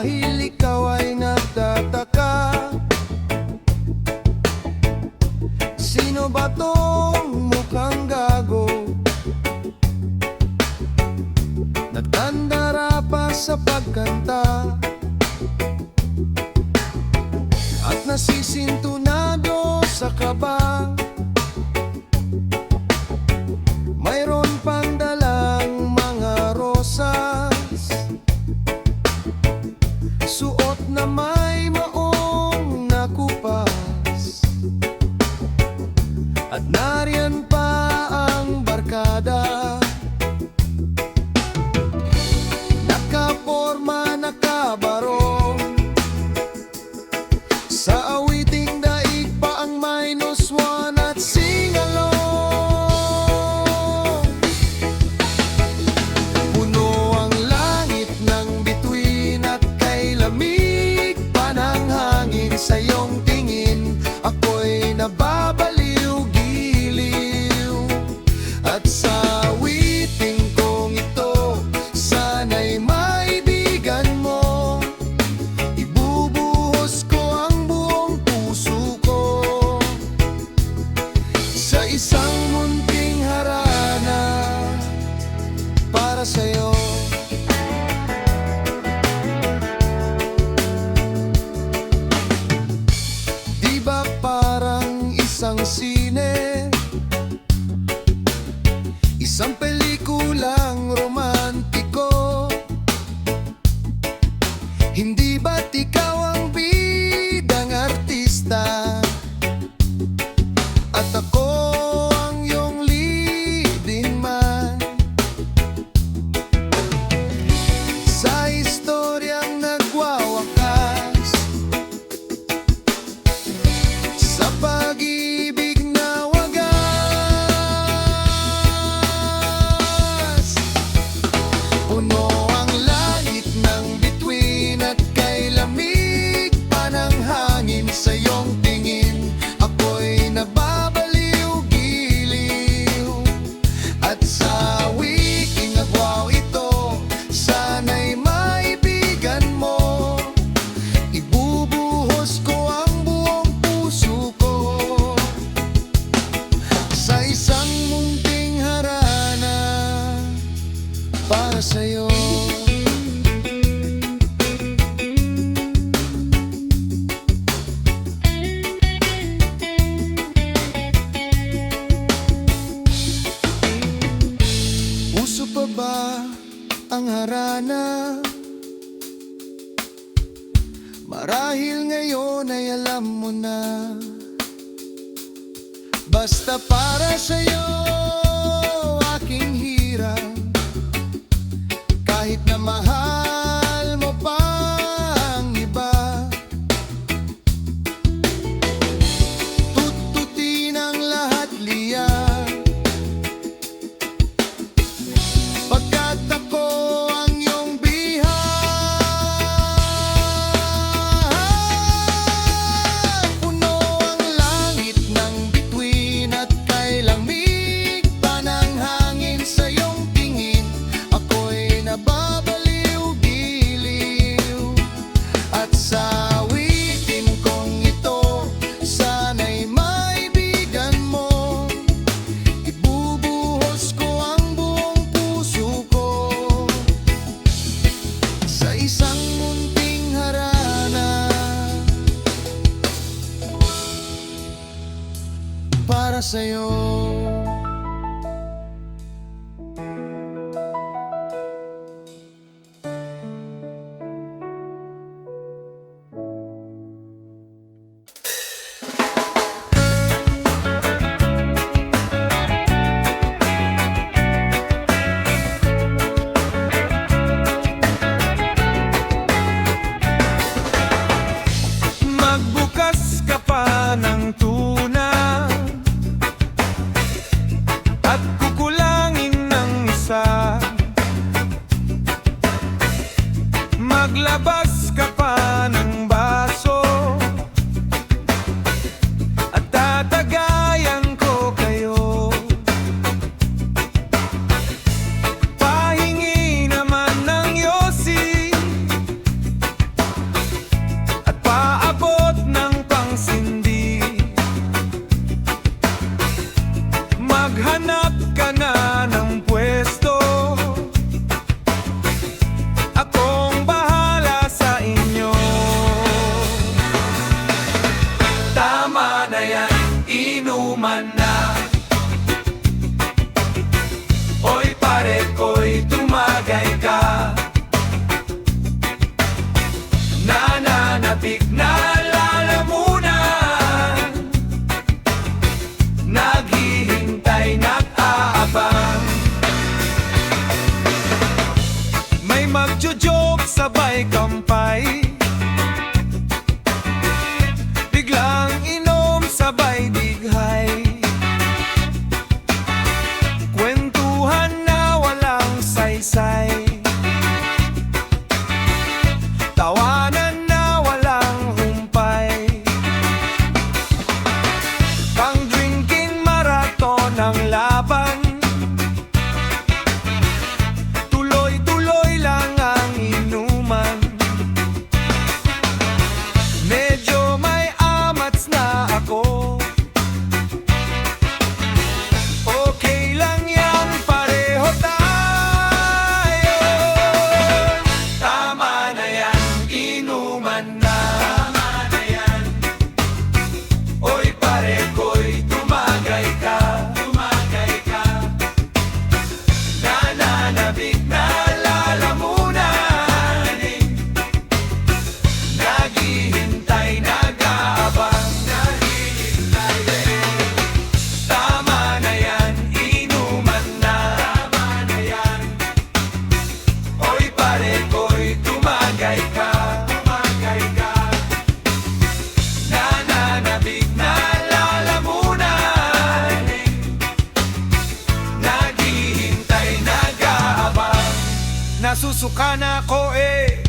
Marahil ikaw ay nagtataka, sino ba tong mukhang gago? Nagtandara pa sa pagkanta at nasisintunado sa kaba. Mayroon pang dalang mga rosas, suot na may maong nakupas, at nariyan pa ang barkada. Nakaporma, nakabarong, sa awiting daig pa ang -1 at singalong. Puno ang langit ng bituin at kay lamig pa ng hangin. Sa iyong tingin ako'y nababaliw-giliw, at sa awiting kong ito sana'y maibigan mo. Ibubuhos ko ang buong puso ko sa isang munting harana para sa'yo. Di ba parang isang sine, isang pelikulang romantiko? Hindi ba't ikaw ang bidang artista at ako ang iyong leading man? Sa istoryang nagwawakas, sa pag-ibig na wagas, puno ang langit ng bituin at kay lamig pa ng hangin. Sa iyong tingin ako'y nababaliw-giliw, at sa wiking agwaw ito sana'y maibigan mo. Ibubuhos ko ang buong puso ko sa isang munting harana para sa'yo. Uso pa ba ang harana? Marahil ngayon ay alam mo na. Basta para sa'yo aking hirap, kahit na mahal mo pa ang iba. Tututin ang lahat liyan, pagkat ako ang iyong bihan. Puno ang langit ng bituin at kay lamig pa ng hangin. Sa iyong tingin ako'y nababaliw-giliw, at sa awitin kong ito sana'y maibigan mo. Ibubuhos ko ang buong puso ko sa isang munting harana para sa'yo. Magbukas ka pa ng tuna at kukulangin ng isa. Maglabas ka pa ng baso at tatagayan ko kayo. Pahingi naman ng yosi may kampay. Biglang inom sabay dighay, kwentuhan na walang saysay, tawanan na walang humpay. Pang drinking marathon ang laban, tuloy-tuloy lang ang inuman. Medyo may amats na ako, okay lang yan, pareho tayo. Tama na yan, inuman na. Tama na yan. Oy pare ko'y tumagay ka, tumagay ka. Nananabik na lalamunan, naghihintay, nag-aabang, naghihintay din. Tama na yan, inuman na. Tama na yan. Oy pare ko'y tumagay ka, tumagay ka. Nananabik na lalamunan, naghihintay, nag-aabang. Nasusuka na ako eh.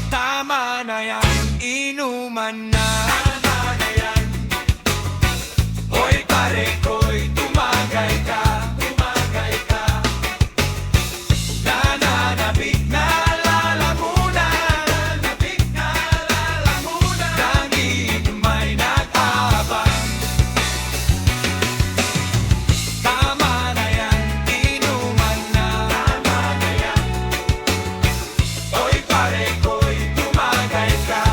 Tama na yan, inuman na. Tama na yan. Hoy pare ko'y tumagay ka, tumagay ka. Nananabik na lalamunan, nananabik na lalamunan. Nangihimay, nag-aabang. Tama na yan, inuman na. Tama na yan. Hoy pare ko'y tumagay ka.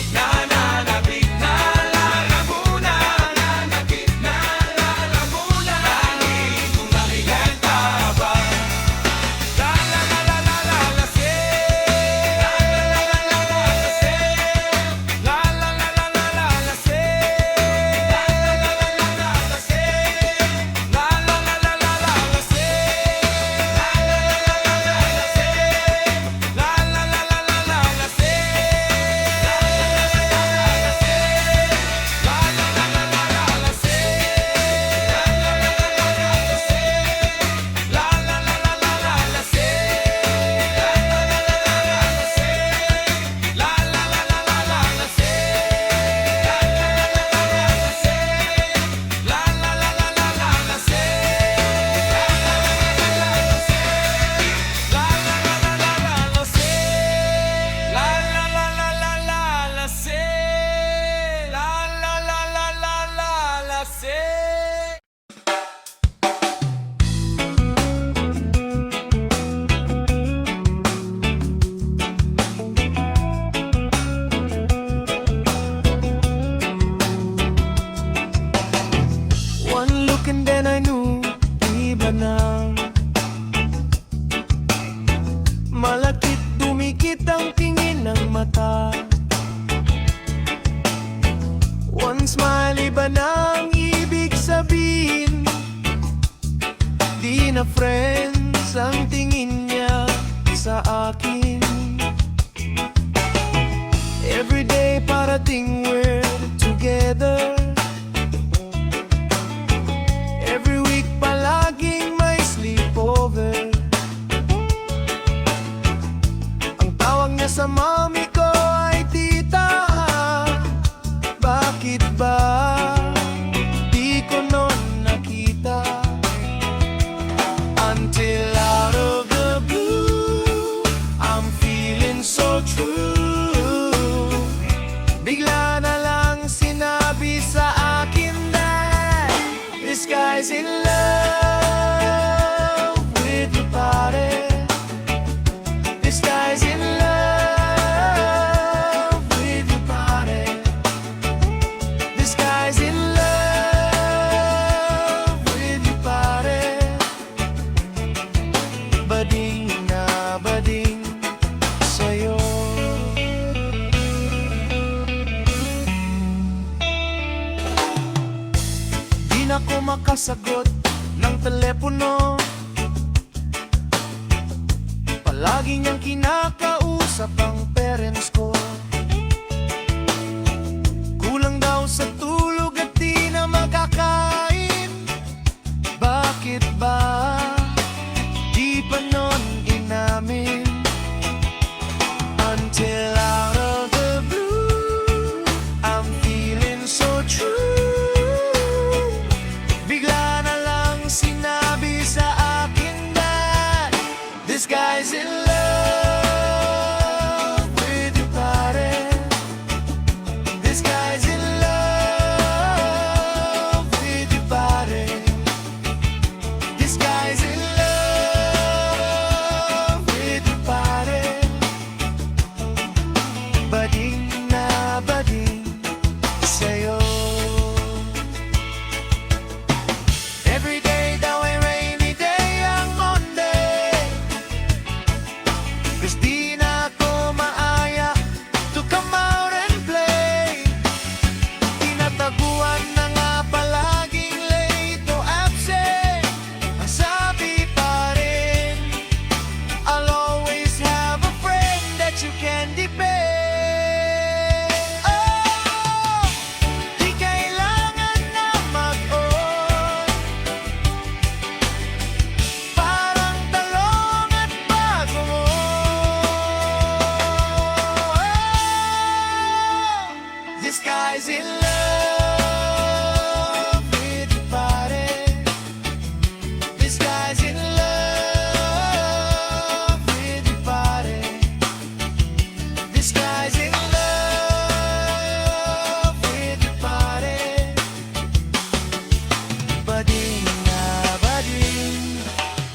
Nananabik na lalamunan, nananabik na lalamunan. Nangihimay, nag-aabang. La la la la la la la say. La la la la la la la say. La la la la la la la say. La la la la la la la say. La la la la la la la say. La la la la la la la say. La la la la la la la say. La la la la la la la say. La la la la la la la say. La la la la la la la say. La la la la la la la say. La la la la la la la say. La la la la la la la say. One look and then I knew, iba na. Malakit dumikit ang tingin ng mata. One smile, iba na ang ibig sabihin. Di na friends ang tingin niya sa akin. Everyday parating we're together. Every week palaging may sleepover. Ang tawag niya sa mami ko ay tita. Bakit ba di ko nun nakita? Until out of the blue, I'm feeling so true. Bigla na lang sinabi sa akin that this guy's in love with your body. This guy's in love with your makasagot ng telepono. Palagi niyang kinakausap ang parents ko. Kulang daw sa tulog at di na makakain. Bakit ba di pa nun inamin? Until out of the blue, I'm feeling so true. Bigla na lang sinabi sa akin that this guy's in love with your body. This guy's in love with your body. This guy's in love with your body. Bading na bading sa'yo. Every day daw ay rainy day ang Monday, 'cause di na ako maaya to come out and play. Tinataguan na nga palaging late o absent. Ang sabi pa rin, I'll always have a friend that you can depend. Oh, di kailangan na mag-on. Parang talong at bago mo. Oh, this guy's in love with your body. This guy's in love with your body. This guy's in love with your body. Bading na bading,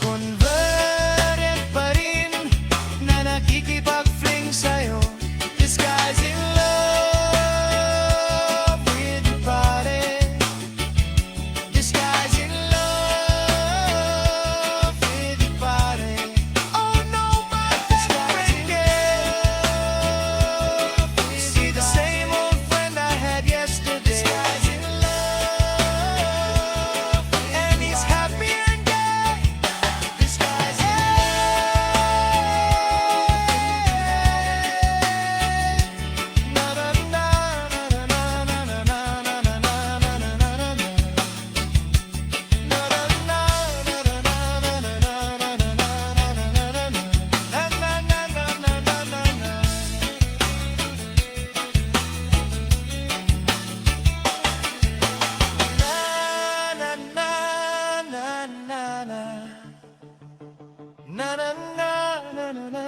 converted pa rin na nakikipag-fling sa'yo. This guy's in love with your body. This guy's in love with your body. Oh no, but this guy's in love. See the same old friend I had yesterday. This guy's in love, and he's happy and gay. This guy's in love. Na na na na na na na na na na na na na na. Na na na na